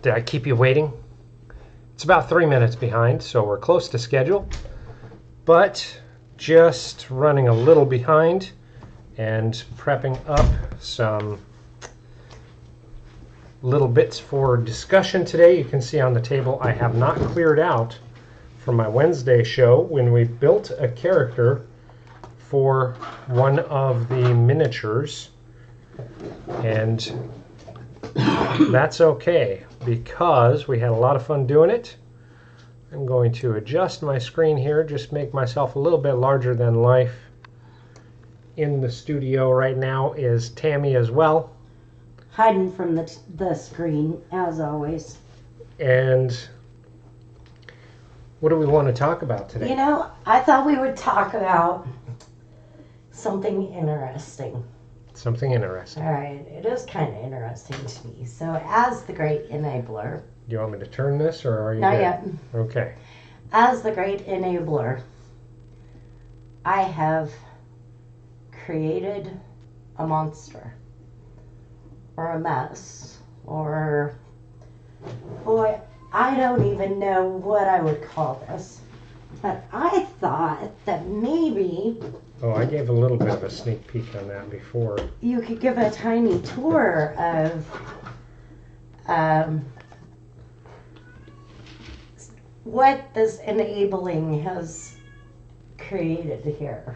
Did I keep you waiting? It's about 3 minutes behind, so we're close to schedule, but just running a little behind and prepping up some little bits for discussion today. You can see on the table I have not cleared out from my Wednesday show when we built a character for one of the miniatures, and that's okay because we had a lot of fun doing it. I'm going to adjust my screen here, just make myself a little bit larger than life. In the studio right now is Tammy as well. Hiding from the screen, as always. And what do we want to talk about today? You know, I thought we would talk about something interesting. Something interesting. All right, it is kind of interesting to me. So, as the great enabler. Do you want me to turn this, or are you Not good? yet. Okay. As the great enabler, I have created a monster. Or a mess. Or, boy, I don't even know what I would call this. But I thought that maybe Oh, I gave a little bit of a sneak peek on that before. you could give a tiny tour of what this enabling has created here.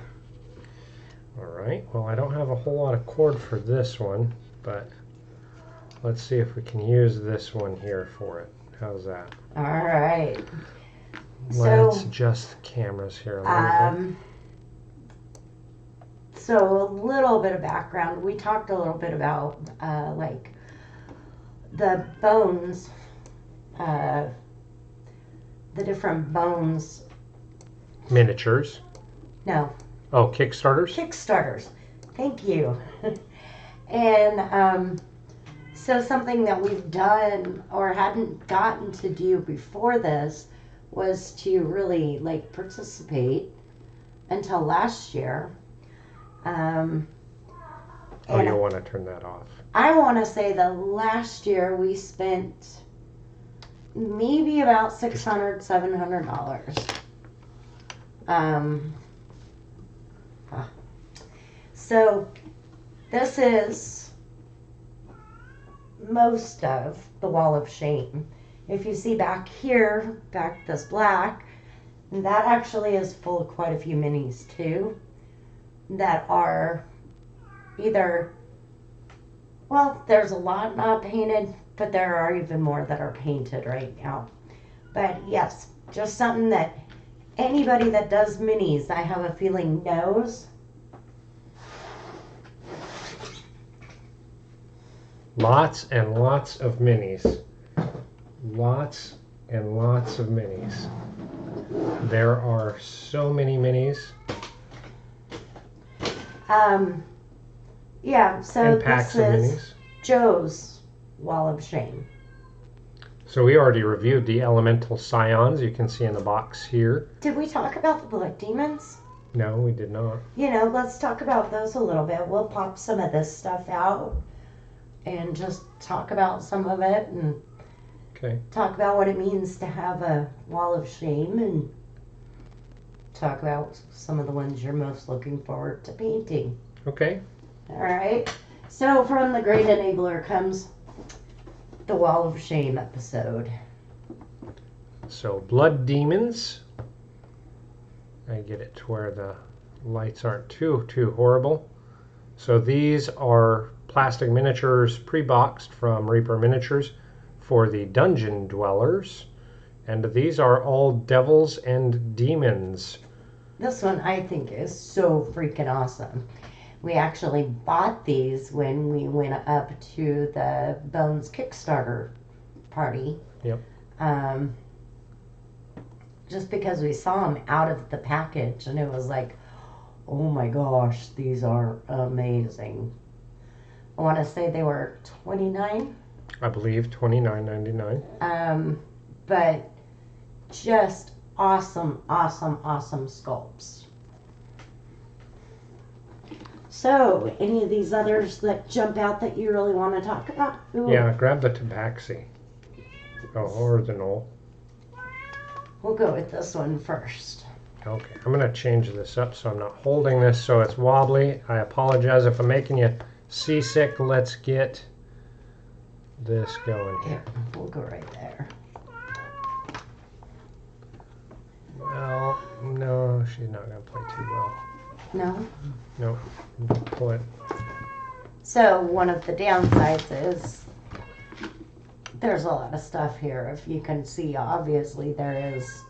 All right. Well, I don't have a whole lot of cord for this one, but let's see if we can use this one here for it. How's that? All right. Let's So, adjust the cameras here a little bit. So a little bit of background. We talked a little bit about like the bones, the different bones. Miniatures. No, Oh, Kickstarters? Kickstarters. Thank you. And so something that we've done or hadn't gotten to do before this was to really like participate until last year. Oh, And you'll want to turn that off. I want to say that last year we spent maybe about $600-700. So this is most of the Wall of Shame. If you see back here, back this black, that actually is full of quite a few minis too that are either, well, there's a lot not painted, but there are even more that are painted right now. But yes, just something that anybody that does minis, I have a feeling knows. Lots and lots of minis. Lots and lots of minis. There are so many minis. Yeah, so And packs this of is minis. Joe's Wall of Shame. So we already reviewed the Elemental Scions. You can see in the box here. Did we talk about the Blood Demons? No, we did not. You know, let's talk about those a little bit. We'll pop some of this stuff out and just talk about some of it and Okay. talk about what it means to have a Wall of Shame and talk about some of the ones you're most looking forward to painting. Okay. All right. So from the Great Enabler comes the Wall of Shame episode. So Blood Demons. I get it to where the lights aren't too horrible. So these are plastic miniatures pre-boxed from Reaper Miniatures for the Dungeon Dwellers. And these are all devils and demons. This one I think is so freaking awesome. We actually bought these when we went up to the Bones Kickstarter party. Yep. Just because we saw them out of the package and it was like, oh my gosh, these are amazing. I want to say they were $29. I believe $29.99. But just awesome sculpts. So, any of these others that jump out that you really want to talk about? Ooh. Yeah, grab the Tabaxi. Oh, or the knoll. We'll go with this one first. Okay, I'm going to change this up so I'm not holding this so it's wobbly. I apologize if I'm making you seasick. Let's get this going here. Here, we'll go right there. Well, no, she's not going to play too well. No? No, pull it. So one of the downsides is there's a lot of stuff here. If you can see, obviously there is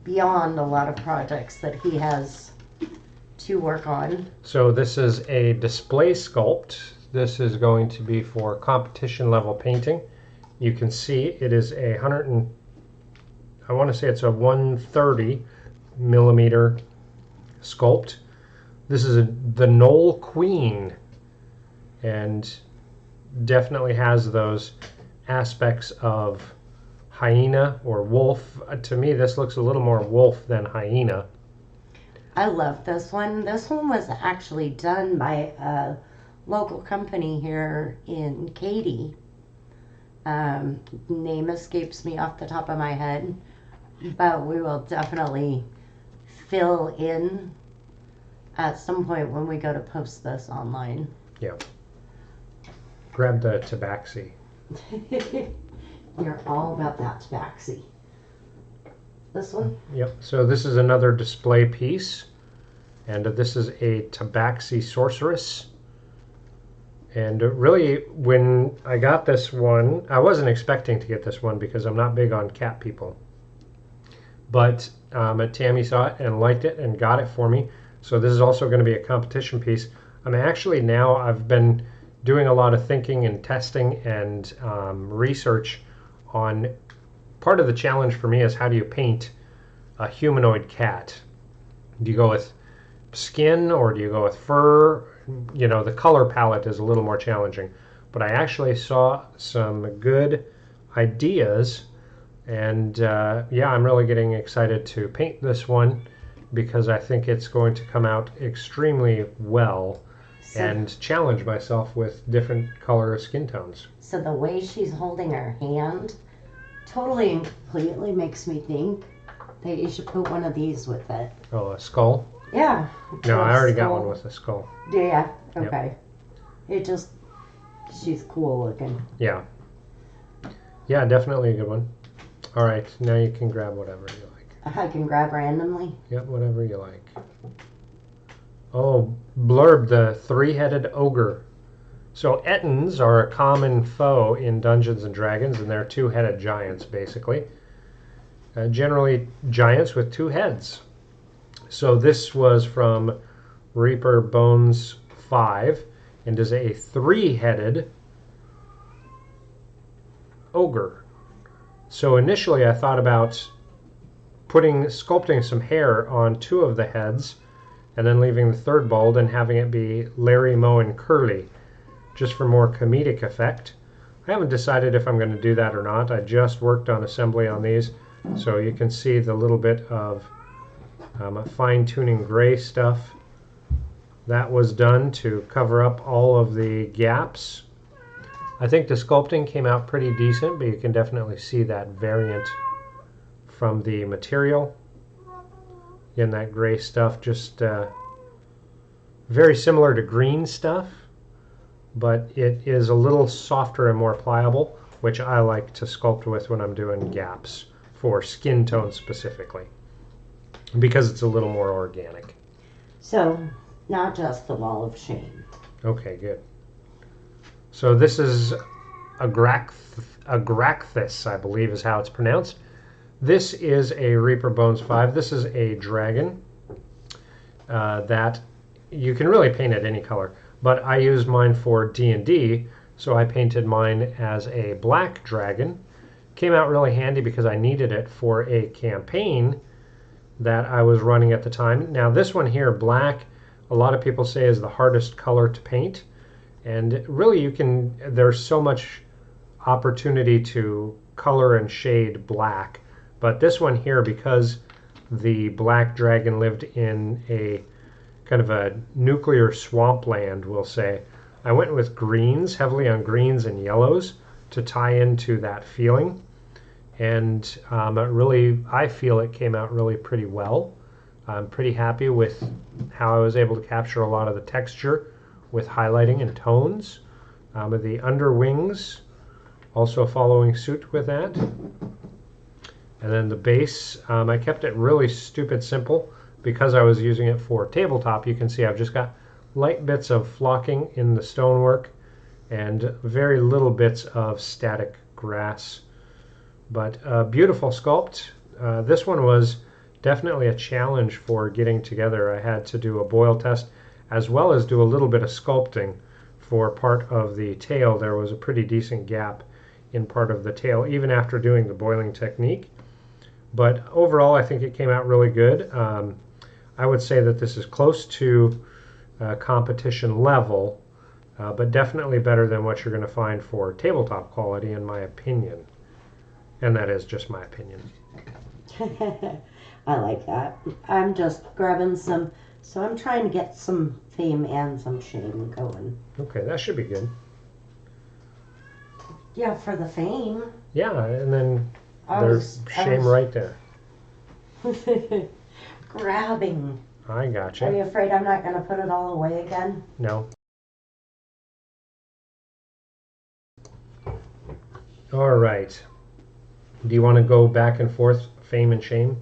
beyond a lot of projects that he has to work on. So this is a display sculpt. This is going to be for competition level painting. You can see it is a I want to say it's a 130 millimeter sculpt. This is the Knoll Queen, and definitely has those aspects of hyena or wolf. To me, this looks a little more wolf than hyena. I love this one. This one was actually done by a local company here in Katy. Name escapes me off the top of my head, but we will definitely fill in at some point when we go to post this online. Yeah. Grab the tabaxi. You're all about that tabaxi. This one? Yep. So this is another display piece, and this is a tabaxi sorceress. And really, when I got this one, I wasn't expecting to get this one because I'm not big on cat people. But Tammy saw it and liked it and got it for me. So this is also going to be a competition piece. I've been doing a lot of thinking and testing and research on part of the challenge for me is how do you paint a humanoid cat? Do you go with skin or do you go with fur? You know, the color palette is a little more challenging. But I actually saw some good ideas, and yeah, I'm really getting excited to paint this one because I think it's going to come out extremely well and challenge myself with different color skin tones. So the way she's holding her hand totally and completely makes me think that you should put one of these with it. Oh, a skull? Yeah. No, I already got one with a skull. Yeah, okay. It just, she's cool looking. Yeah. Yeah, definitely a good one. All right, now you can grab whatever you like. I can grab randomly. Yep, whatever you like. Oh, Blurb, the three-headed ogre. So Ettins are a common foe in Dungeons & Dragons, and they're two-headed giants, basically. Generally giants with two heads. So this was from Reaper Bones 5, and is a three-headed ogre. So initially I thought about sculpting some hair on two of the heads, and then leaving the third bald and having it be Larry, Moe, and Curly, just for more comedic effect. I haven't decided if I'm going to do that or not. I just worked on assembly on these, so you can see the little bit of fine-tuning gray stuff that was done to cover up all of the gaps. I think the sculpting came out pretty decent, but you can definitely see that variant from the material. Again, that gray stuff, just very similar to green stuff, but it is a little softer and more pliable, which I like to sculpt with when I'm doing gaps for skin tone specifically, because it's a little more organic. So, not just the Wall of Shame. Okay, good. So this is Agraxthis, I believe is how it's pronounced. This is a Reaper Bones 5. This is a dragon that you can really paint it any color, but I used mine for D&D, so I painted mine as a black dragon. Came out really handy because I needed it for a campaign that I was running at the time. Now this one here, black, a lot of people say is the hardest color to paint, and really there's so much opportunity to color and shade black. But this one here, because the black dragon lived in a kind of a nuclear swampland, we'll say, I went with greens, heavily on greens and yellows, to tie into that feeling. and I feel it came out really pretty well. I'm pretty happy with how I was able to capture a lot of the texture with highlighting and tones. The under wings also following suit with that. And then the base, I kept it really stupid simple because I was using it for tabletop. You can see I've just got light bits of flocking in the stonework and very little bits of static grass. But a beautiful sculpt. This one was definitely a challenge for getting together. I had to do a boil test as well as do a little bit of sculpting for part of the tail. There was a pretty decent gap in part of the tail even after doing the boiling technique. But overall, I think it came out really good. I would say that this is close to competition level, but definitely better than what you're going to find for tabletop quality, in my opinion. And that is just my opinion. I like that. I'm just grabbing some, so I'm trying to get some fame and some shame going. Okay, that should be good. Yeah, for the fame. Yeah, and then there's shame right there. Grabbing. I gotcha. Are you afraid I'm not going to put it all away again? No. All right. Do you want to go back and forth, fame and shame?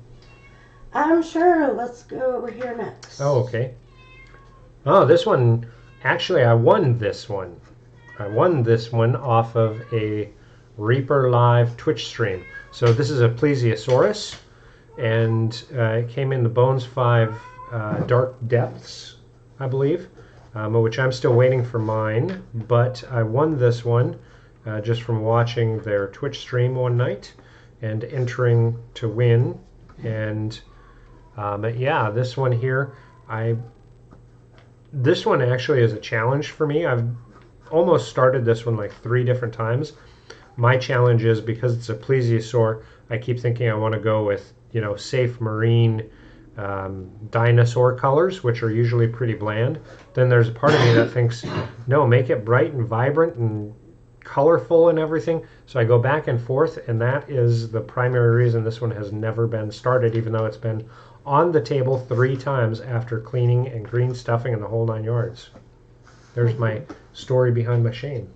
I'm sure. Let's go over here next. Oh, okay. Oh, this one, actually, I won this one. I won this one off of a Reaper Live Twitch stream. So this is a Plesiosaurus, and it came in the Bones 5 Dark Depths, I believe, which I'm still waiting for mine. But I won this one just from watching their Twitch stream one night and entering to win. And yeah, this one here, this one actually is a challenge for me. I've almost started this one like 3 different times. My challenge is because it's a plesiosaur, I keep thinking I want to go with, you know, safe marine dinosaur colors, which are usually pretty bland. Then there's a part of me that thinks, no, make it bright and vibrant and colorful and everything. So I go back and forth, and that is the primary reason this one has never been started, even though it's been on the table 3 times after cleaning and green stuffing and the whole 9 yards. There's my story behind my shame.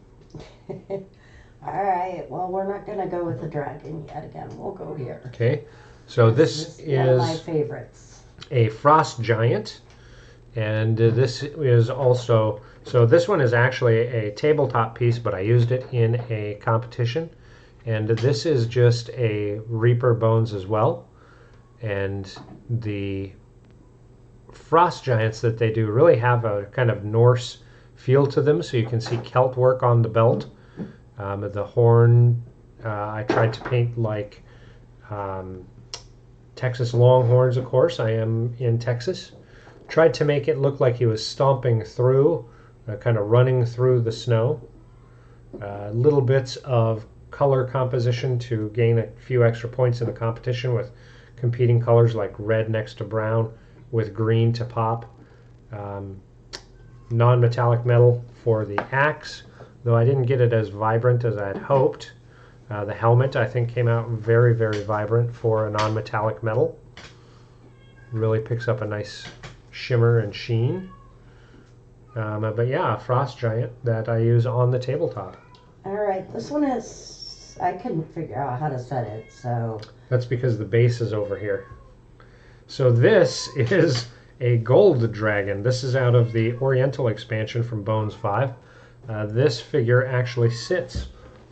All right. Well, we're not going to go with the dragon yet again. We'll go here. Okay. So this is one of my is favorites. a frost giant, and this is also, so this one is actually a tabletop piece, but I used it in a competition, and this is just a Reaper Bones as well. And the frost giants that they do really have a kind of Norse feel to them, so you can see Celt work on the belt. The horn, I tried to paint like Texas Longhorns, of course. I am in Texas. Tried to make it look like he was stomping through, kind of running through the snow. Little bits of color composition to gain a few extra points in the competition with competing colors like red next to brown with green to pop. Non-metallic metal for the axe, though I didn't get it as vibrant as I had hoped. The helmet, I think, came out very, very vibrant for a non-metallic metal. Really picks up a nice shimmer and sheen. But yeah, a frost giant that I use on the tabletop. All right, this one is, I couldn't figure out how to set it, so. That's because the base is over here. So this is a gold dragon. This is out of the Oriental expansion from Bones 5. This figure actually sits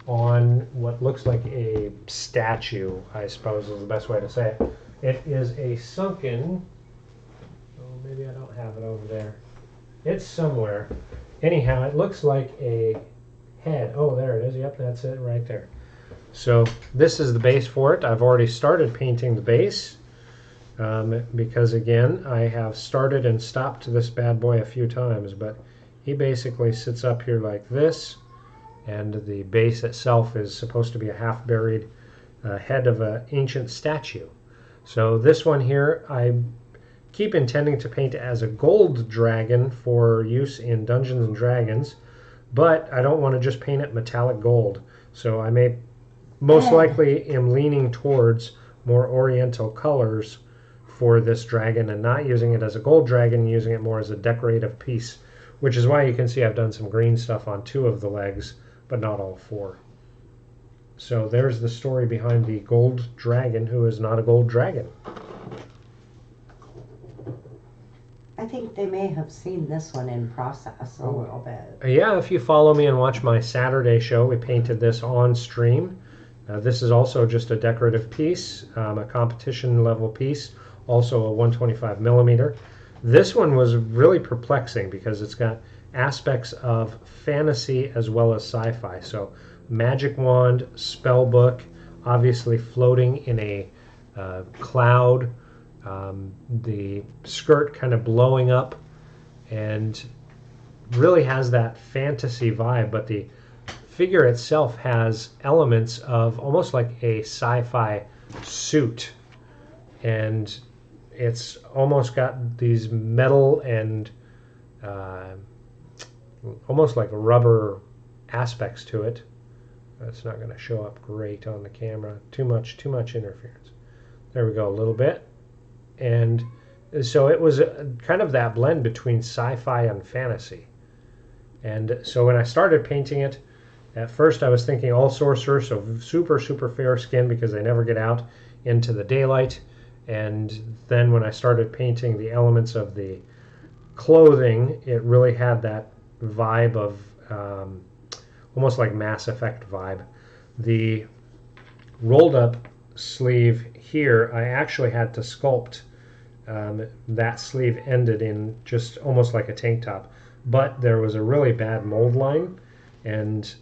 on what looks like a statue, I suppose is the best way to say it. It is a sunken, oh, maybe I don't have it over there. It's somewhere. Anyhow, it looks like a head. Oh, there it is. Yep, that's it right there. So this is the base for it. I've already started painting the base because, again, I have started and stopped this bad boy a few times, but he basically sits up here like this, and the base itself is supposed to be a half-buried head of an ancient statue. So this one here, I keep intending to paint as a gold dragon for use in Dungeons and Dragons, but I don't want to just paint it metallic gold. So I may most likely am leaning towards more oriental colors for this dragon and not using it as a gold dragon, using it more as a decorative piece, which is why you can see I've done some green stuff on 2 of the legs, but not all 4. So there's the story behind the gold dragon who is not a gold dragon. I think they may have seen this one in process a little bit. Yeah, if you follow me and watch my Saturday show, we painted this on stream. This is also just a decorative piece, a competition level piece, also a 125 millimeter. This one was really perplexing because it's got aspects of fantasy as well as sci-fi. So magic wand, spell book, obviously floating in a cloud, the skirt kind of blowing up, and really has that fantasy vibe, but the figure itself has elements of almost like a sci-fi suit, and it's almost got these metal and almost like rubber aspects to it. That's not going to show up great on the camera. Too much interference. There we go, a little bit. And so it was kind of that blend between sci-fi and fantasy. And so when I started painting it, at first I was thinking all sorcerer, so super fair skin because they never get out into the daylight. And then when I started painting the elements of the clothing, it really had that vibe of almost like Mass Effect vibe. The rolled up sleeve here, I actually had to sculpt. That sleeve ended in just almost like a tank top, but there was a really bad mold line and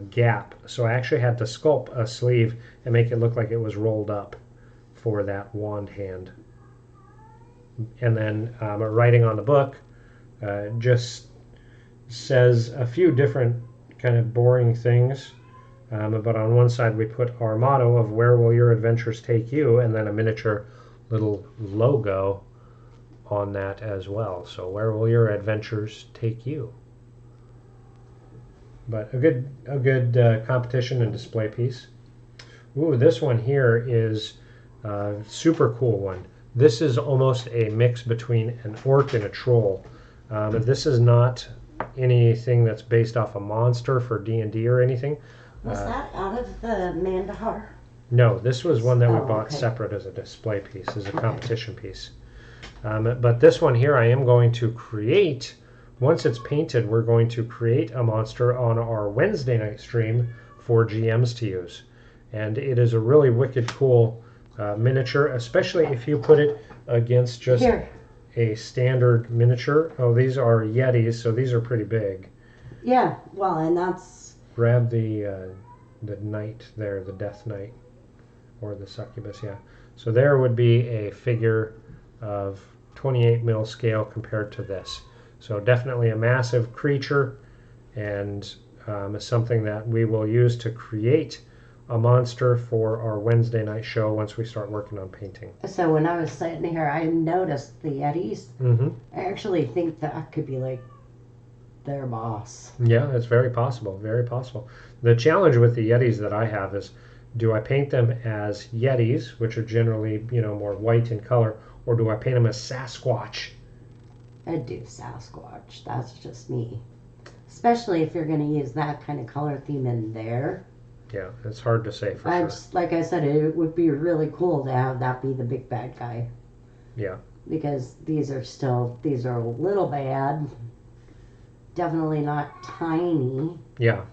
gap, so I actually had to sculpt a sleeve and make it look like it was rolled up for that wand hand. And then writing on the book just says a few different kind of boring things, but on one side we put our motto of where will your adventures take you, and then a miniature little logo on that as well. So where will your adventures take you? But a good competition and display piece. Ooh, this one here is a super cool one. This is almost a mix between an orc and a troll. This is not anything that's based off a monster for D&D or anything. Was that out of the Mandahar? No, this was one that we Oh, bought okay. separate as a display piece, as a competition piece. But this one here I am going to create, once it's painted, we're going to create a monster on our Wednesday night stream for GMs to use. And it is a really wicked cool miniature, especially if you put it against just Here. a standard miniature. Oh, these are Yetis, so these are pretty big. Yeah, well, and that's... Grab the knight there, the death knight, or the succubus, yeah. So there would be a figure of 28 mil scale compared to this. So definitely a massive creature, and something that we will use to create a monster for our Wednesday night show once we start working on painting. So when I was sitting here, I noticed the Yetis. Mm-hmm. I actually think that could be like their boss. Yeah, it's very possible, very possible. The challenge with the Yetis that I have is, do I paint them as Yetis, which are generally, more white in color, or do I paint them as Sasquatch? I'd do Sasquatch. That's just me. Especially if you're going to use that kind of color theme in there. Yeah, it's hard to say for sure. Like I said, it would be really cool to have that be the big bad guy. Yeah. Because these are a little bad. Definitely not tiny. Yeah.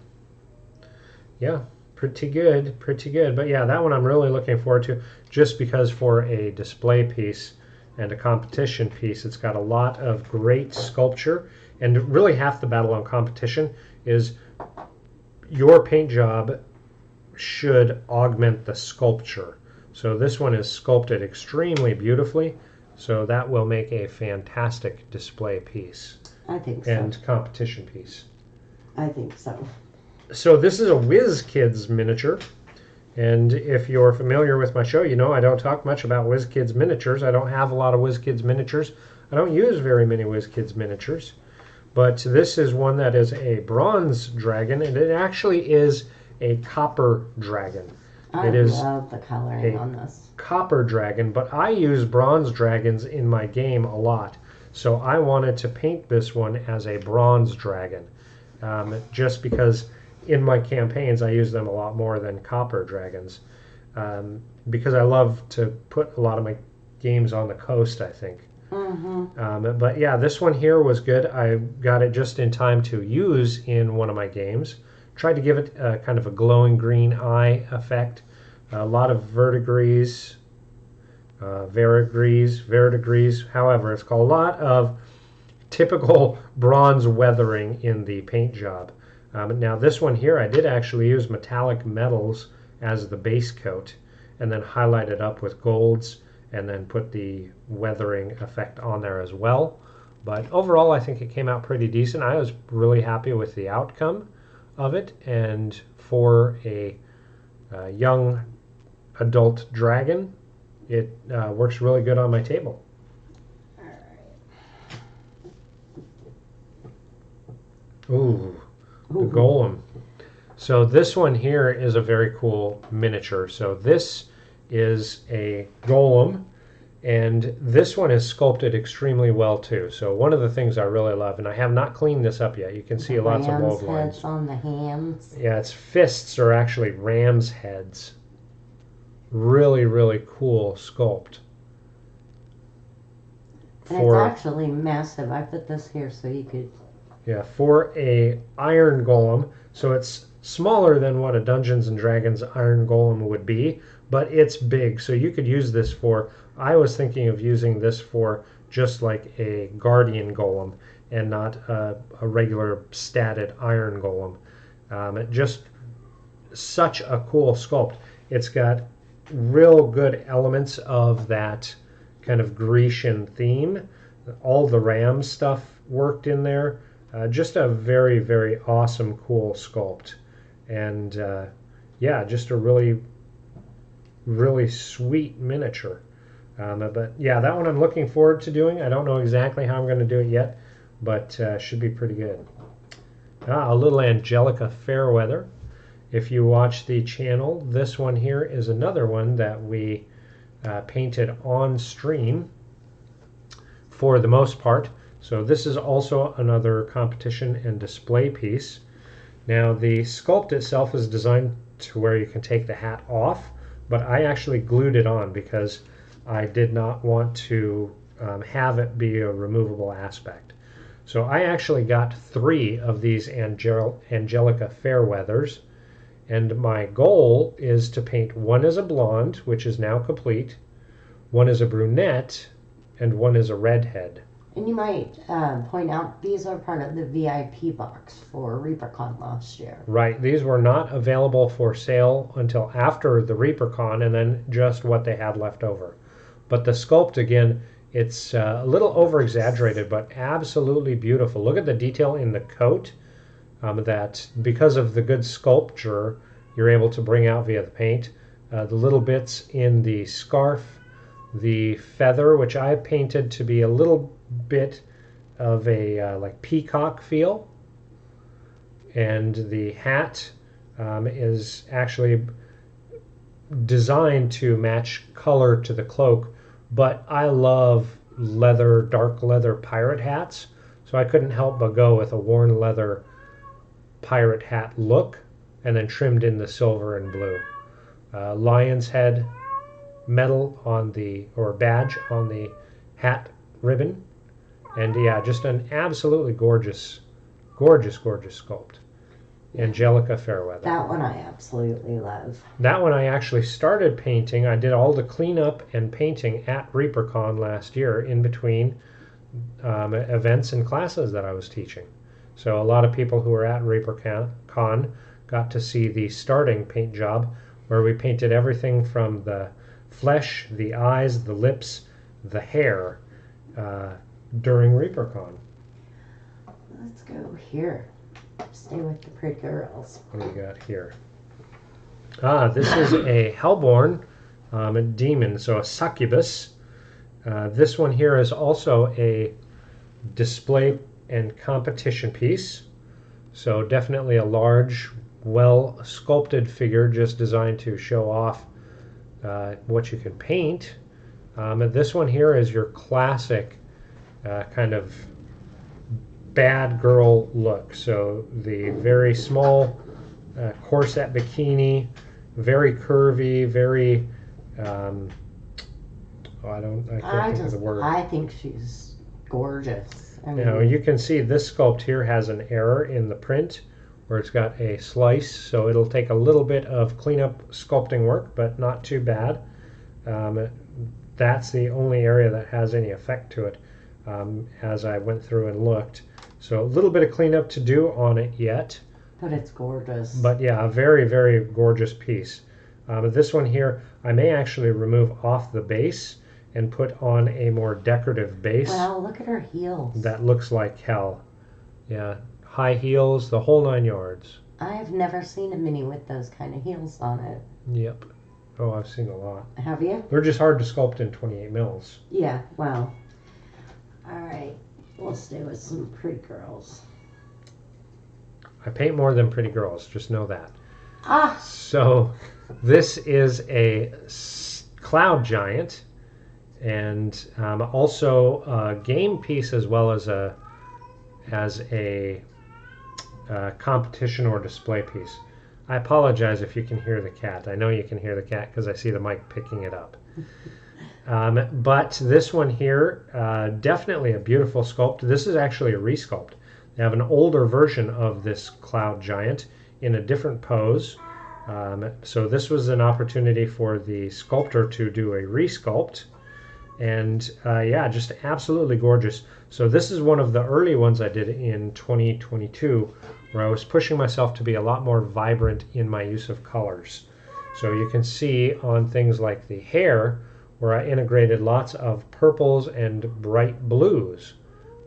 Yeah, pretty good. But yeah, that one I'm really looking forward to, just because for a display piece and a competition piece, it's got a lot of great sculpture, and really half the battle on competition is your paint job should augment the sculpture. So this one is sculpted extremely beautifully, so that will make a fantastic display piece I think so. and competition piece. I think so. So this is a WizKids miniature, and if you're familiar with my show, I don't talk much about WizKids miniatures. I don't have a lot of WizKids miniatures. I don't use very many WizKids miniatures, but this is one that is a bronze dragon, and it actually is a copper dragon. I It is love the coloring a on this. copper dragon, but I use bronze dragons in my game a lot. So I wanted to paint this one as a bronze dragon, just because in my campaigns I use them a lot more than copper dragons, because I love to put a lot of my games on the coast, I think. But yeah, this one here was good. I got it just in time to use in one of my games. Tried to give it kind of a glowing green eye effect. A lot of verdigris, verdigris, however, it's called a lot of typical bronze weathering in the paint job. Now this one here, I did actually use metallic metals as the base coat and then highlight it up with golds and then put the weathering effect on there as well. But overall, I think it came out pretty decent. I was really happy with the outcome of it, and for a young adult dragon, it works really good on my table. Ooh, the golem. So this one here is a very cool miniature. So this is a golem, and this one is sculpted extremely well too. So one of the things I really love, and I have not cleaned this up yet, you can see lots of mold lines. Heads on the hands. Yeah, its fists are actually ram's heads. Really, really cool sculpt. And it's actually massive. I put this here so you could... Yeah, for a iron golem, so it's smaller than what a Dungeons and Dragons iron golem would be, but it's big, so you could use this for... I was thinking of using this for just like a guardian golem and not a regular statted iron golem. Just such a cool sculpt. It's got real good elements of that kind of Grecian theme. All the ram stuff worked in there. Just a very, very awesome, cool sculpt. And yeah, just a really, really sweet miniature. But yeah, that one I'm looking forward to doing. I don't know exactly how I'm going to do it yet, but should be pretty good. A little Angelica Fairweather. If you watch the channel, this one here is another one that we painted on stream for the most part. So this is also another competition and display piece. Now the sculpt itself is designed to where you can take the hat off, but I actually glued it on because I did not want to have it be a removable aspect. So I actually got 3 of these Angelica Fairweathers, and my goal is to paint one as a blonde, which is now complete, one as a brunette, and one as a redhead. And you might point out these are part of the VIP box for ReaperCon last year. Right, these were not available for sale until after the ReaperCon, and then just what they had left over. But the sculpt, again, it's a little over-exaggerated, but absolutely beautiful. Look at the detail in the coat that, because of the good sculpture, you're able to bring out via the paint. The little bits in the scarf, the feather, which I painted to be a little bit of a like peacock feel. And the hat is actually designed to match color to the cloak, but I love leather, dark leather pirate hats, so I couldn't help but go with a worn leather pirate hat look and then trimmed in the silver and blue. Lion's head medal on the, or badge on the hat ribbon, and yeah, just an absolutely gorgeous, gorgeous, gorgeous sculpt. Angelica Fairweather. That one I absolutely love. That one I actually started painting. I did all the cleanup and painting at ReaperCon last year in between events and classes that I was teaching. So a lot of people who were at ReaperCon got to see the starting paint job where we painted everything from the flesh, the eyes, the lips, the hair during ReaperCon. Let's go here. Stay with the pretty girls. What do we got here? This is a Hellborn a demon, so a succubus. This one here is also a display and competition piece. So definitely a large well sculpted figure, just designed to show off what you can paint. And this one here is your classic kind of bad girl look. So the very small corset bikini, very curvy, very I can't think of the word. I think she's gorgeous. I mean, Now you can see this sculpt here has an error in the print where it's got a slice, so it'll take a little bit of cleanup sculpting work, but not too bad. That's the only area that has any effect to it as I went through and looked. So a little bit of cleanup to do on it yet. but it's gorgeous. But yeah, a very, very gorgeous piece. This one here, I may actually remove off the base and put on a more decorative base. Wow, look at her heels. That looks like hell. Yeah, high heels, the whole 9 yards. I've never seen a mini with those kind of heels on it. Yep. Oh, I've seen a lot. Have you? They're just hard to sculpt in 28 mils. Yeah, well. Alright, we'll stay with some pretty girls. I paint more than pretty girls, just know that. Ah! So this is a cloud giant and also a game piece as well as a competition or display piece. I apologize if you can hear the cat. I know you can hear the cat because I see the mic picking it up. But this one here, definitely a beautiful sculpt. This is actually a resculpt. They have an older version of this cloud giant in a different pose. So this was an opportunity for the sculptor to do a resculpt. And yeah, just absolutely gorgeous. So this is one of the early ones I did in 2022 where I was pushing myself to be a lot more vibrant in my use of colors. So you can see on things like the hair where I integrated lots of purples and bright blues,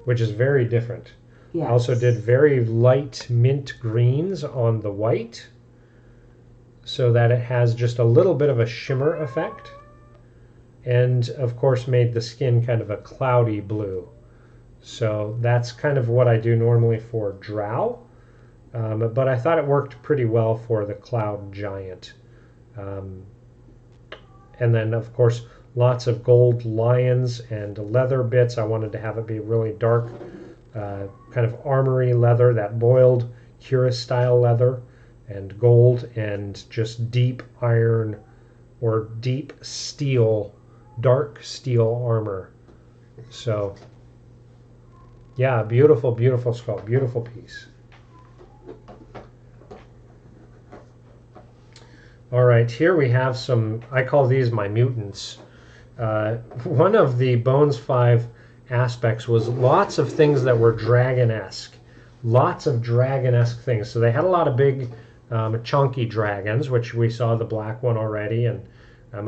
which is very different. Yes. I also did very light mint greens on the white so that it has just a little bit of a shimmer effect. And of course made the skin kind of a cloudy blue. So that's kind of what I do normally for Drow. But I thought it worked pretty well for the cloud giant. And then of course lots of gold lions and leather bits. I wanted to have it be really dark, kind of armory leather, that boiled cuirass style leather, and gold, and just deep iron or deep steel, dark steel armor. So yeah, beautiful, beautiful sculpt, beautiful piece. All right, here we have some, I call these my mutants. One of the Bones 5 aspects was lots of things that were dragon-esque. Lots of dragon-esque things. So they had a lot of big, chunky dragons, which we saw the black one already, and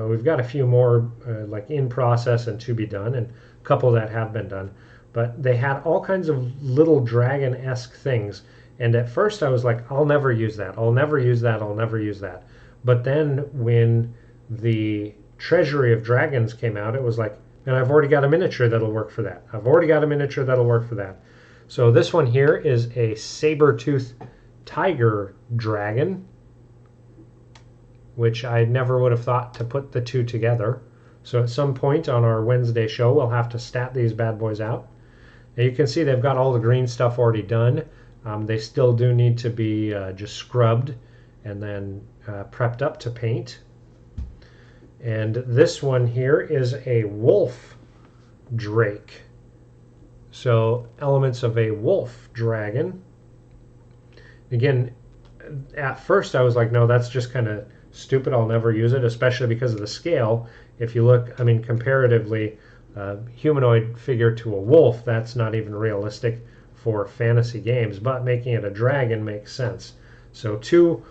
we've got a few more like in process and to be done, and a couple that have been done. But they had all kinds of little dragon-esque things. And at first I was like, I'll never use that. I'll never use that. I'll never use that. But then when the Treasury of Dragons came out, it was like, and I've already got a miniature that'll work for that. I've already got a miniature that'll work for that. So this one here is a saber-toothed tiger dragon, which I never would have thought to put the two together. So at some point on our Wednesday show, we'll have to stat these bad boys out. Now you can see they've got all the green stuff already done. They still do need to be just scrubbed and then prepped up to paint. And this one here is a wolf drake. So elements of a wolf dragon. Again, at first I was like, no, that's just kind of stupid. I'll never use it, especially because of the scale. If you look, I mean, comparatively, humanoid figure to a wolf, that's not even realistic for fantasy games, but making it a dragon makes sense. So two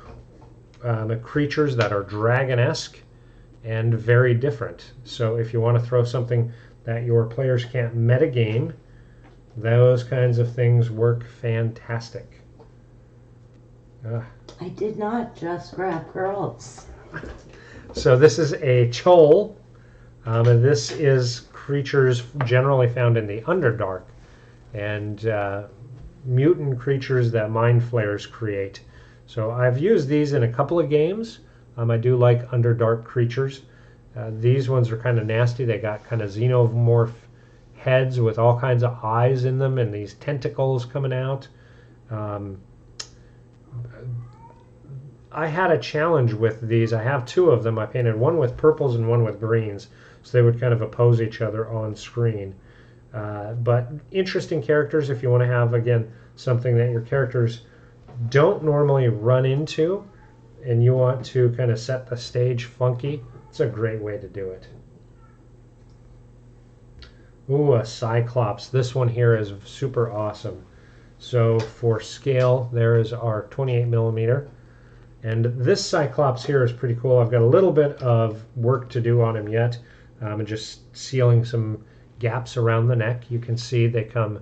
creatures that are dragon-esque and very different. So if you want to throw something that your players can't metagame, those kinds of things work fantastic. I did not just grab girls. So this is a Chol, and this is creatures generally found in the Underdark, and mutant creatures that Mind Flayers create. So I've used these in a couple of games. I do like Underdark creatures. These ones are kind of nasty. They got kind of xenomorph heads with all kinds of eyes in them and these tentacles coming out. Um, I had a challenge with these. I have two of them. I painted one with purples and one with greens, so they would kind of oppose each other on screen. But interesting characters if you want to have, again, something that your characters don't normally run into and you want to kind of set the stage funky. It's a great way to do it. Ooh, a Cyclops. This one here is super awesome. So for scale, there is our 28 millimeter. And this Cyclops here is pretty cool. I've got a little bit of work to do on him yet. I'm just sealing some gaps around the neck. You can see they come,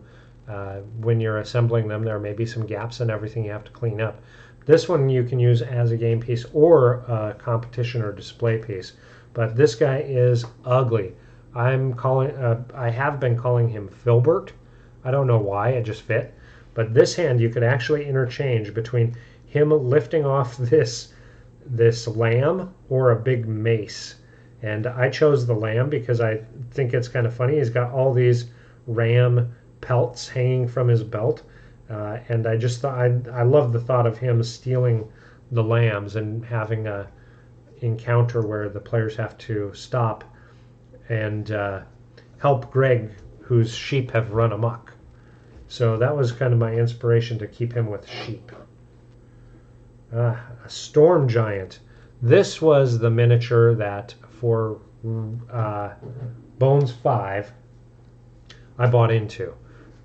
when you're assembling them, there may be some gaps and everything you have to clean up. This one you can use as a game piece or a competition or display piece. But this guy is ugly. I have been calling him Filbert. I don't know why, it just fit. But this hand you could actually interchange between him lifting off this lamb or a big mace. And I chose the lamb because I think it's kind of funny. He's got all these ram pelts hanging from his belt. And I just thought, I love the thought of him stealing the lambs and having a encounter where the players have to stop and help Greg, whose sheep have run amok. So that was kind of my inspiration to keep him with sheep. A storm giant. This was the miniature that for Bones 5 I bought into,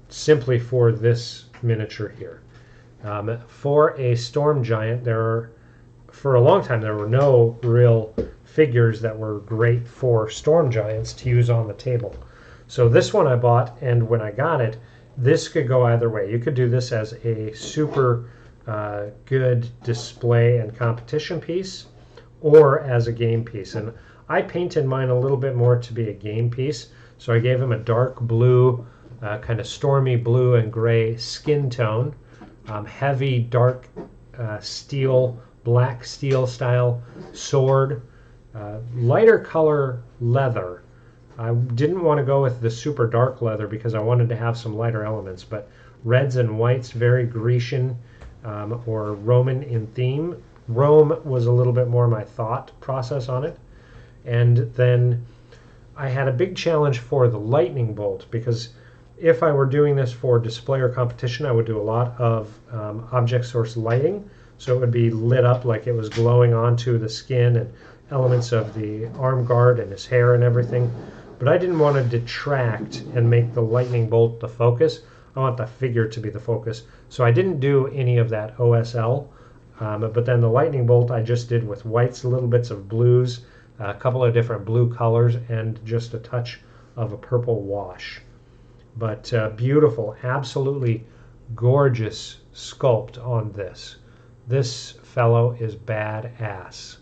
simply for this miniature here. For a storm giant, for a long time there were no real figures that were great for storm giants to use on the table. So this one I bought, and when I got it, this could go either way. You could do this as a super good display and competition piece, or as a game piece. And I painted mine a little bit more to be a game piece, so I gave him a dark blue, kind of stormy blue and gray skin tone, heavy dark steel, black steel style sword, lighter color leather. I didn't want to go with the super dark leather because I wanted to have some lighter elements, but reds and whites, very Grecian or Roman in theme. Rome was a little bit more my thought process on it. And then I had a big challenge for the lightning bolt, because if I were doing this for display or competition, I would do a lot of object source lighting. So it would be lit up like it was glowing onto the skin and elements of the arm guard and his hair and everything. But I didn't want to detract and make the lightning bolt the focus. I want the figure to be the focus. So I didn't do any of that OSL. But then the lightning bolt I just did with whites, little bits of blues, a couple of different blue colors, and just a touch of a purple wash. But beautiful, absolutely gorgeous sculpt on this. This fellow is badass.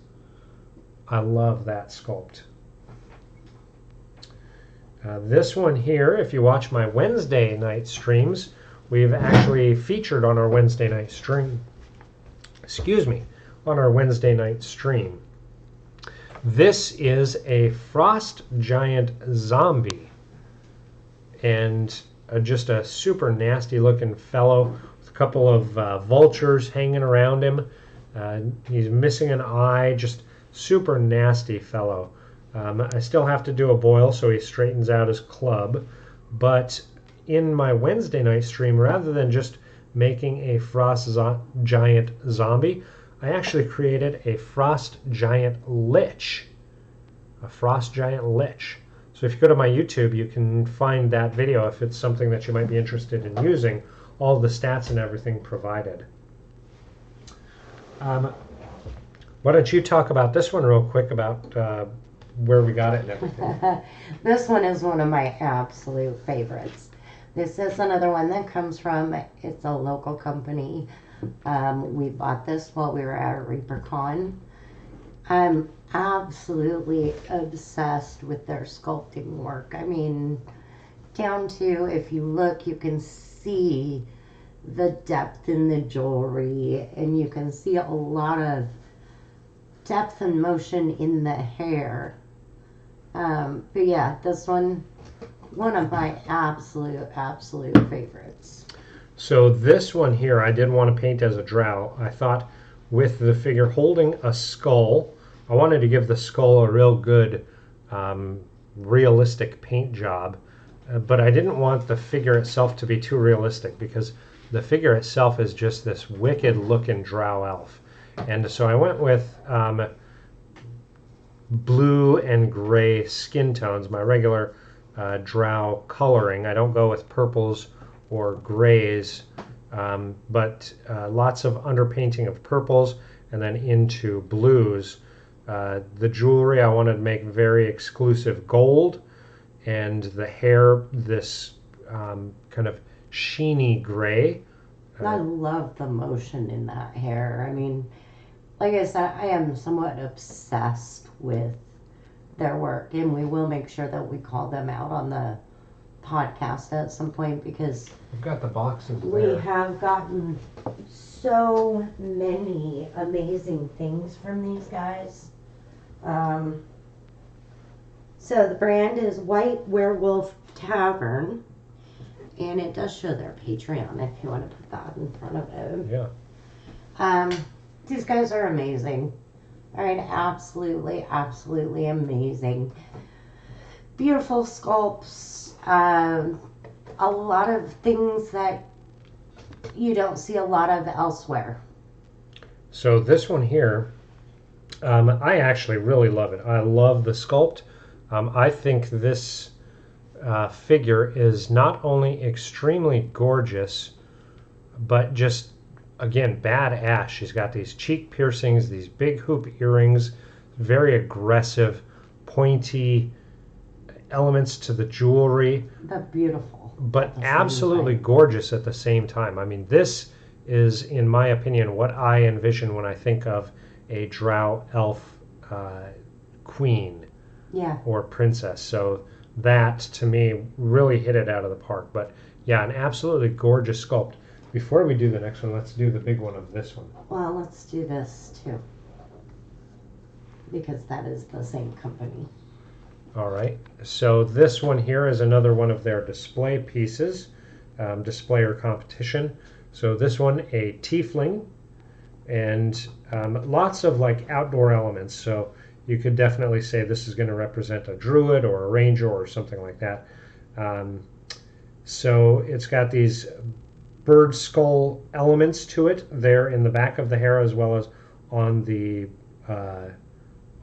I love that sculpt. This one here, if you watch my Wednesday night streams, we've actually featured on our Wednesday night stream. On our Wednesday night stream. This is a frost giant zombie, and just a super nasty looking fellow with a couple of vultures hanging around him. He's missing an eye, just super nasty fellow. I still have to do a boil so he straightens out his club, but in my Wednesday night stream, rather than just making a frost giant zombie, I actually created a frost giant lich. A frost giant lich. So if you go to my YouTube, you can find that video if it's something that you might be interested in using. All the stats and everything provided. Why don't you talk about this one real quick, about where we got it and everything. This one is one of my absolute favorites. This is another one that comes from, it's a local company. We bought this while we were at ReaperCon. I'm absolutely obsessed with their sculpting work. I mean, down to, if you look, you can see the depth in the jewelry, and you can see a lot of depth and motion in the hair. But yeah, this one of my absolute favorites. So this one here, I did want to paint as a drow. I thought with the figure holding a skull, I wanted to give the skull a real good realistic paint job. But I didn't want the figure itself to be too realistic because the figure itself is just this wicked looking drow elf. And so I went with blue and gray skin tones, my regular drow coloring. I don't go with purples or grays, but lots of underpainting of purples and then into blues. The jewelry I wanted to make very exclusive gold, and the hair this kind of sheeny gray. I love the motion in that hair. I mean, like I said, I am somewhat obsessed with their work, and we will make sure that we call them out on the podcast at some point because We've got the boxes we there. have gotten so many amazing things from these guys. So the brand is White Werewolf Tavern, and it does show their Patreon if you want to put that in front of it. Yeah. These guys are amazing. All right, absolutely amazing. Beautiful sculpts. A lot of things that you don't see a lot of elsewhere. So this one here, I actually really love it. I love the sculpt. I think this figure is not only extremely gorgeous, but just, again, badass. She's got these cheek piercings, these big hoop earrings, very aggressive, pointy elements to the jewelry. But beautiful. But absolutely gorgeous at the same time. I mean, this is, in my opinion, what I envision when I think of a drow elf queen or princess. So that, to me, really hit it out of the park. But yeah, an absolutely gorgeous sculpt. Before we do the next one, let's do the big one of this one. Well, let's do this too, because that is the same company. All right, so this one here is another one of their display pieces, display or competition. So this one, a tiefling, and lots of like outdoor elements. So you could definitely say this is going to represent a druid or a ranger or something like that. So it's got these bird skull elements to it there in the back of the hair, as well as on the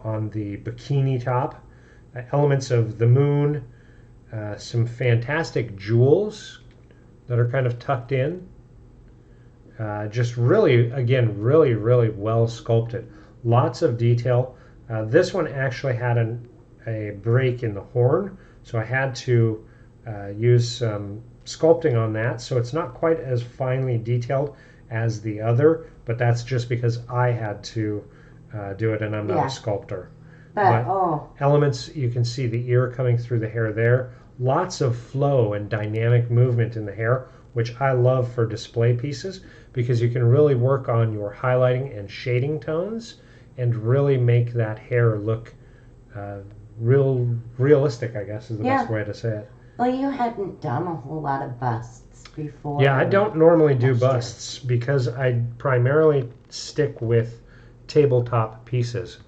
bikini top. Elements of the moon, some fantastic jewels that are kind of tucked in. Just really, again, really well sculpted. Lots of detail. This one actually had a break in the horn, so I had to use some sculpting on that. So it's not quite as finely detailed as the other, but that's just because I had to do it, and I'm not a sculptor. But elements, you can see the ear coming through the hair there. Lots of flow and dynamic movement in the hair, which I love for display pieces because you can really work on your highlighting and shading tones and really make that hair look realistic, I guess is the best way to say it. Well, you hadn't done a whole lot of busts before. Yeah, I don't normally do busts because I primarily stick with tabletop pieces.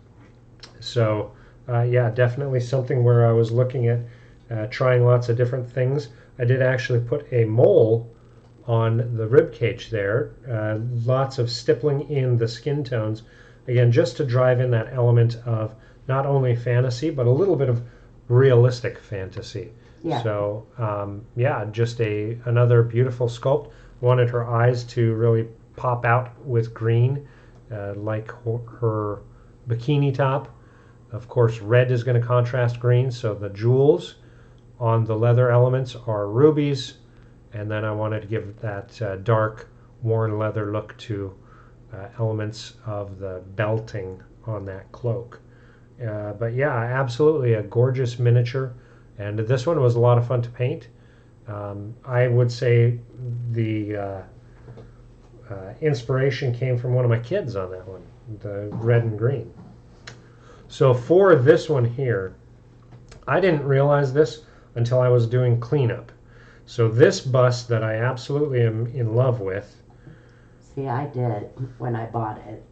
So, yeah, definitely something where I was looking at trying lots of different things. I did actually put a mole on the rib cage there, lots of stippling in the skin tones, again, just to drive in that element of not only fantasy, but a little bit of realistic fantasy. Yeah. So, yeah, just another beautiful sculpt. Wanted her eyes to really pop out with green, like her bikini top. Of course, red is going to contrast green, so the jewels on the leather elements are rubies, and then I wanted to give that dark, worn leather look to elements of the belting on that cloak. But yeah, absolutely a gorgeous miniature, and this one was a lot of fun to paint. I would say the inspiration came from one of my kids on that one, the red and green. So for this one here, I didn't realize this until I was doing cleanup. So this bust that I absolutely am in love with, See, I did when I bought it.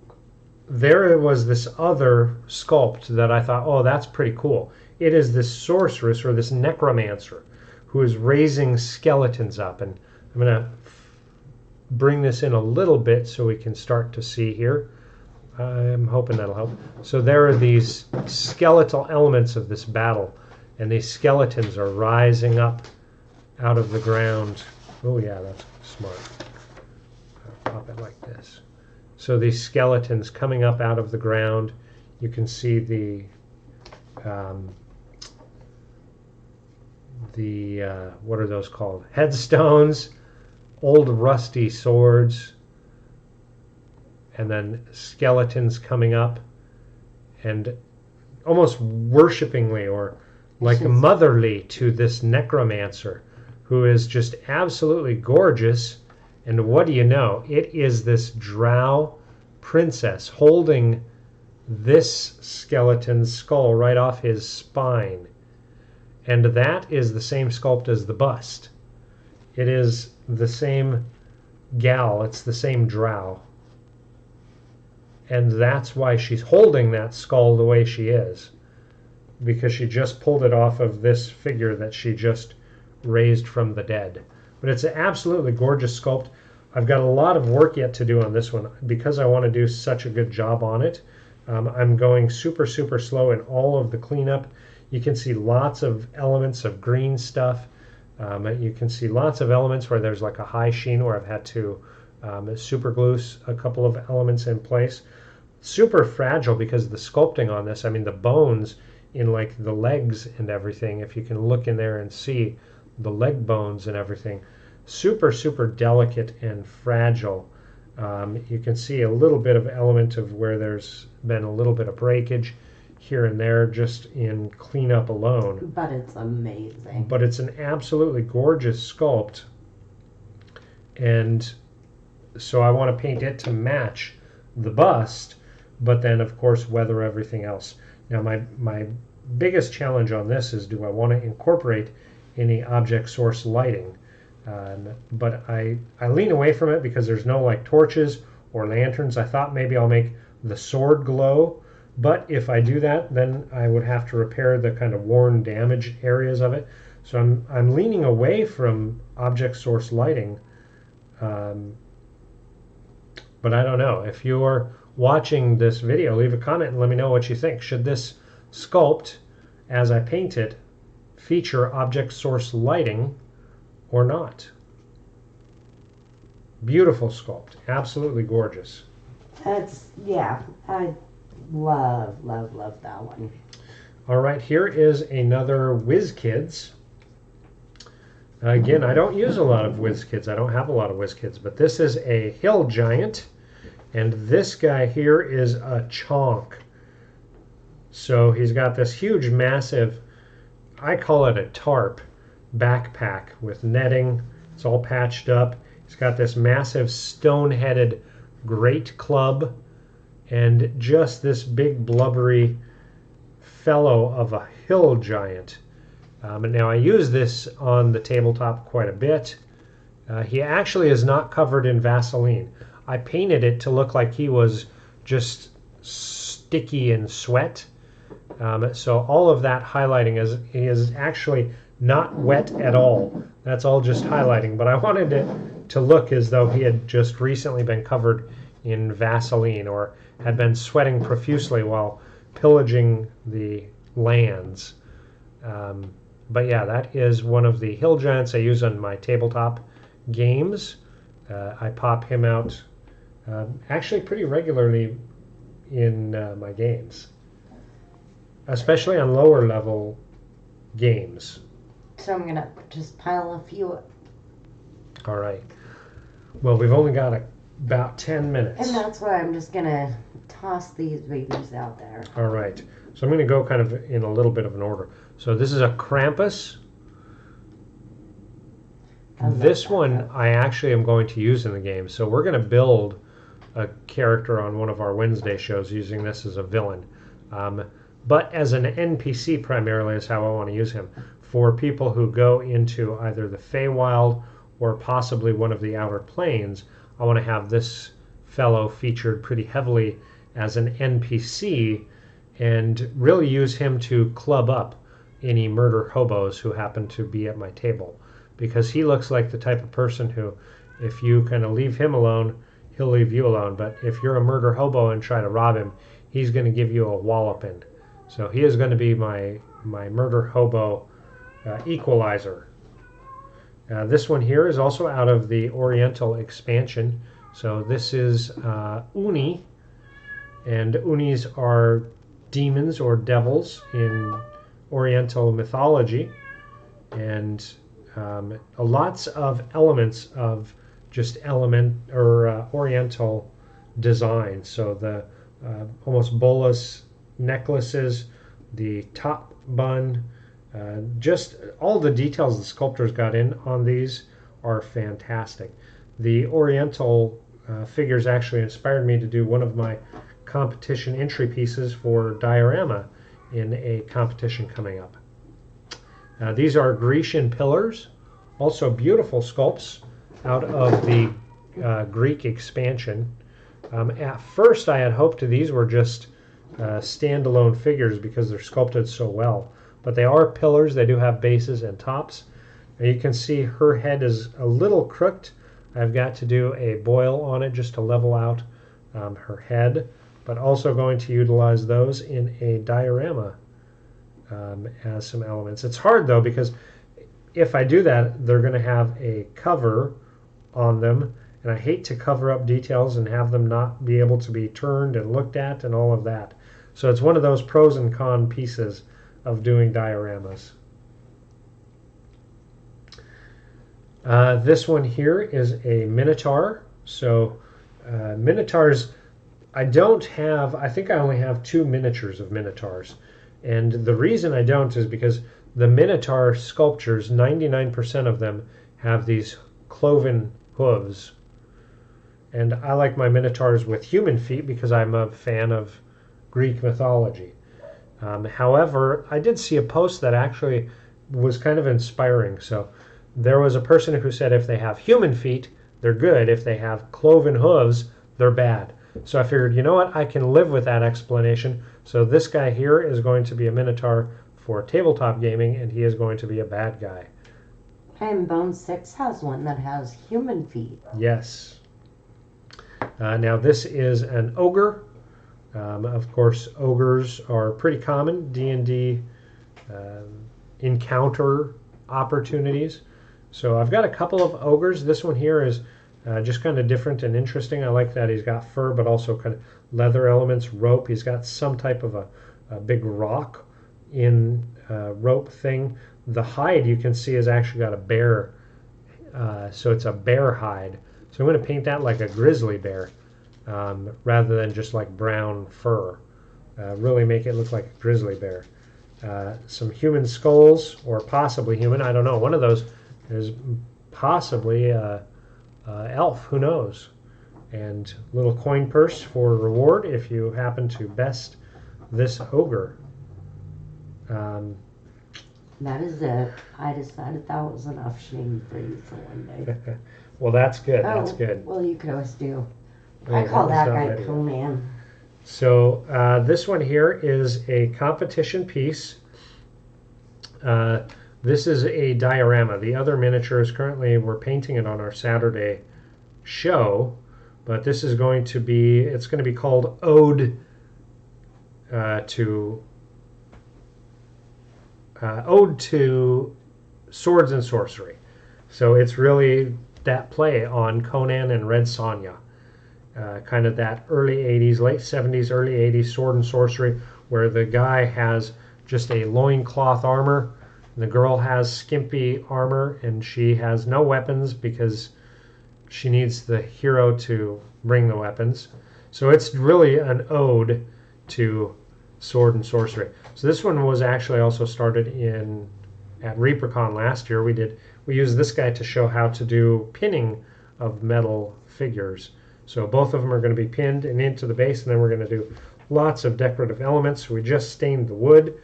there was this other sculpt that I thought, oh, that's pretty cool. It is this sorceress or this necromancer who is raising skeletons up. And I'm going to bring this in a little bit so we can start to see here. I'm hoping that'll help. So there are these skeletal elements of this battle, and these skeletons are rising up out of the ground. Oh yeah, that's smart. I'll pop it like this. So these skeletons coming up out of the ground. You can see the what are those called? Headstones, old rusty swords, and then skeletons coming up, and almost worshipingly or like motherly to this necromancer who is just absolutely gorgeous. And what do you know? It is this drow princess holding this skeleton's skull right off his spine. And that is the same sculpt as the bust. It is the same gal, it's the same drow. And that's why she's holding that skull the way she is, because she just pulled it off of this figure that she just raised from the dead. But it's an absolutely gorgeous sculpt. I've got a lot of work yet to do on this one because I want to do such a good job on it. I'm going super slow in all of the cleanup. You can see lots of elements of green stuff. You can see lots of elements where there's like a high sheen where I've had to super glue a couple of elements in place. Super fragile because the sculpting on this, I mean the bones in like the legs and everything, if you can look in there and see the leg bones and everything, super delicate and fragile. You can see a little bit of element of where there's been a little bit of breakage here and there just in cleanup alone. But it's amazing. But it's an absolutely gorgeous sculpt. And so I want to paint it to match the bust, but then of course weather everything else. Now my biggest challenge on this is, do I want to incorporate any object source lighting? But I lean away from it because there's no like torches or lanterns. I thought maybe I'll make the sword glow, but if I do that, then I would have to repair the kind of worn, damaged areas of it. So I'm leaning away from object source lighting. But I don't know. If you're watching this video, leave a comment and let me know what you think. Should this sculpt, as I paint it, feature object source lighting or not? Beautiful sculpt. Absolutely gorgeous. Yeah, I love that one. All right, here is another WizKids. Again, I don't use a lot of WizKids. I don't have a lot of WizKids, but this is a hill giant, and this guy here is a chonk. So he's got this huge, massive, I call it a tarp backpack with netting. It's all patched up. He's got this massive stone-headed great club and just this big blubbery fellow of a hill giant. And now I use this on the tabletop quite a bit. He actually is not covered in Vaseline. I painted it to look like he was just sticky in sweat. So all of that highlighting is actually not wet at all. That's all just highlighting. But I wanted it to look as though he had just recently been covered in Vaseline or had been sweating profusely while pillaging the lands. But yeah, that is one of the hill giants I use on my tabletop games. I pop him out actually pretty regularly in my games, especially on lower level games. So I'm gonna just pile a few up. All right. Well, we've only got about 10 minutes. And that's why I'm just gonna toss these babies out there. All right. So I'm going to go kind of in a little bit of an order. So this is a Krampus. love This that one book. I actually am going to use in the game. So we're going to build a character on one of our Wednesday shows using this as a villain. But as an NPC primarily is how I want to use him. For people who go into either the Feywild or possibly one of the Outer Planes, I want to have this fellow featured pretty heavily as an NPC and really use him to club up any murder hobos who happen to be at my table. Because he looks like the type of person who, if you kind of leave him alone, he'll leave you alone. But if you're a murder hobo and try to rob him, he's going to give you a walloping. So he is going to be my murder hobo equalizer. This one here is also out of the Oriental expansion. So this is Uni, and Unis are demons or devils in Oriental mythology, and lots of elements of just Oriental design. So the almost bolas necklaces, the top bun, just all the details the sculptors got in on these are fantastic. The Oriental figures actually inspired me to do one of my competition entry pieces for diorama in a competition coming up. These are Grecian pillars, also beautiful sculpts out of the Greek expansion. At first I had hoped these were just standalone figures because they're sculpted so well, but they are pillars. They do have bases and tops. And you can see her head is a little crooked. I've got to do a boil on it just to level out her head, but also going to utilize those in a diorama as some elements. It's hard though, because if I do that, they're going to have a cover on them, and I hate to cover up details and have them not be able to be turned and looked at and all of that. So it's one of those pros and con pieces of doing dioramas. This one here is a Minotaur. So Minotaurs, I think I only have 2 miniatures of Minotaurs. And the reason I don't is because the Minotaur sculptures, 99% of them have these cloven hooves. And I like my Minotaurs with human feet because I'm a fan of Greek mythology. However, I did see a post that actually was kind of inspiring. So there was a person who said if they have human feet, they're good. If they have cloven hooves, they're bad. So I figured, you know what, I can live with that explanation. So this guy here is going to be a Minotaur for tabletop gaming, and he is going to be a bad guy. And Bone 6 has one that has human feet. Yes. Now this is an ogre. Of course, ogres are pretty common D&D encounter opportunities. So I've got a couple of ogres. This one here is just kind of different and interesting. I like that he's got fur, but also kind of leather elements, rope. He's got some type of a big rock in rope thing. The hide you can see has actually got a bear, so it's a bear hide. So I'm going to paint that like a grizzly bear rather than just like brown fur. Really make it look like a grizzly bear. Some human skulls, or possibly human, I don't know. One of those is possibly elf, who knows. And little coin purse for reward if you happen to best this ogre. That is it. I decided that was enough shame for you for one day. Well, that's good. That's good. Well, you could always do. Oh, I call that was not guy ready. Conan. So this one here is a competition piece. This is a diorama. The other miniatures currently we're painting it on our Saturday show, but this is going to be, it's going to be called Ode to Swords and Sorcery. So it's really that play on Conan and Red Sonja. Kind of that early 80s, late 70s, early 80s sword and sorcery, where the guy has just a loincloth armor, and the girl has skimpy armor, and she has no weapons because she needs the hero to bring the weapons. So it's really an ode to sword and sorcery. So this one was actually also started at ReaperCon last year. we use this guy to show how to do pinning of metal figures. So both of them are going to be pinned and into the base, and then we're going to do lots of decorative elements. We just stained the wood,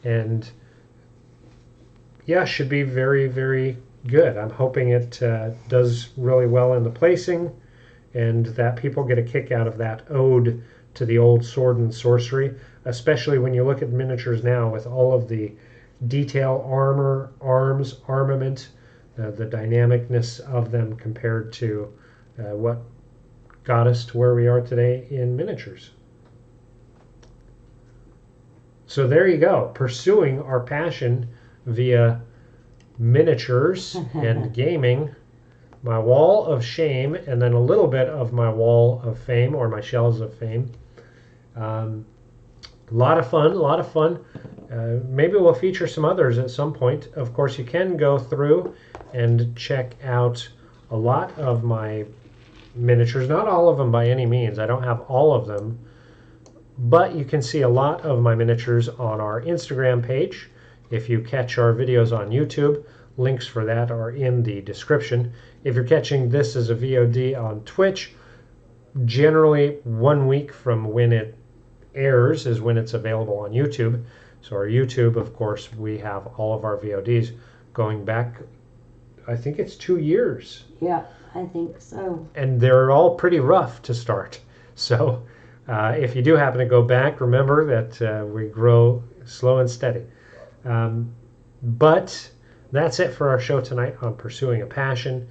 and yeah, should be very, very good. I'm hoping it does really well in the placing, and that people get a kick out of that ode to the old sword and sorcery, especially when you look at miniatures now with all of the detail, armor, arms, armament, the dynamicness of them compared to what got us to where we are today in miniatures. So there you go, pursuing our passion via miniatures and gaming. My wall of shame, and then a little bit of my wall of fame, or my shelves of fame. A lot of fun. Maybe we'll feature some others at some point. Of course, you can go through and check out a lot of my miniatures. Not all of them by any means. I don't have all of them. But you can see a lot of my miniatures on our Instagram page. If you catch our videos on YouTube, links for that are in the description. If you're catching this as a VOD on Twitch, generally 1 week from when it airs is when it's available on YouTube. So our YouTube, of course, we have all of our VODs going back, I think it's 2 years. Yeah, I think so. And they're all pretty rough to start. So if you do happen to go back, remember that we grow slow and steady. But that's it for our show tonight on Pursuing a Passion.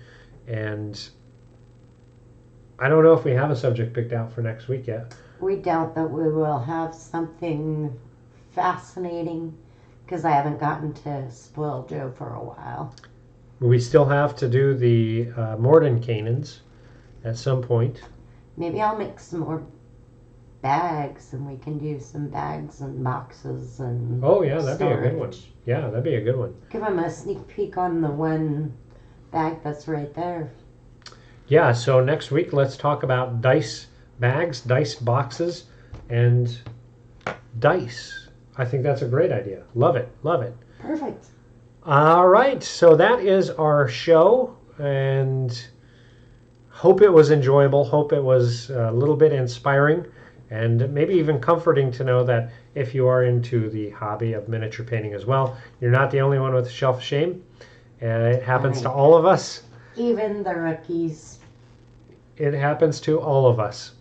And I don't know if we have a subject picked out for next week yet. We doubt that we will have something fascinating, because I haven't gotten to spoil Joe for a while. We still have to do the Mordenkainens at some point. Maybe I'll make some more bags, and we can do some bags and boxes and Oh yeah, that'd be a good one. storage. Yeah, that'd be a good one. Give them a sneak peek on the one bag that's right there. Yeah, so next week let's talk about dice bags, dice boxes, and dice. I think that's a great idea. Love it, love it. Perfect. All right, so that is our show, and hope it was enjoyable. Hope it was a little bit inspiring, and maybe even comforting to know that if you are into the hobby of miniature painting as well, you're not the only one with a shelf of shame. It happens to all of us. Even the rookies. It happens to all of us.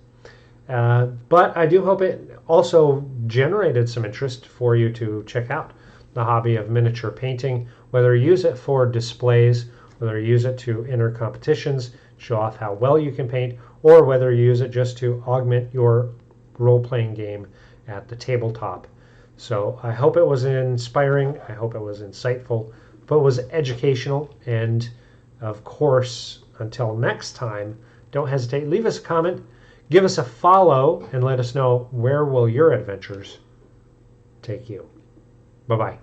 But I do hope it also generated some interest for you to check out the hobby of miniature painting, whether you use it for displays, whether you use it to enter competitions, show off how well you can paint, or whether you use it just to augment your role-playing game at the tabletop. So I hope it was inspiring, I hope it was insightful, but it was educational, and of course, until next time, don't hesitate, leave us a comment, give us a follow, and let us know where will your adventures take you. Bye-bye.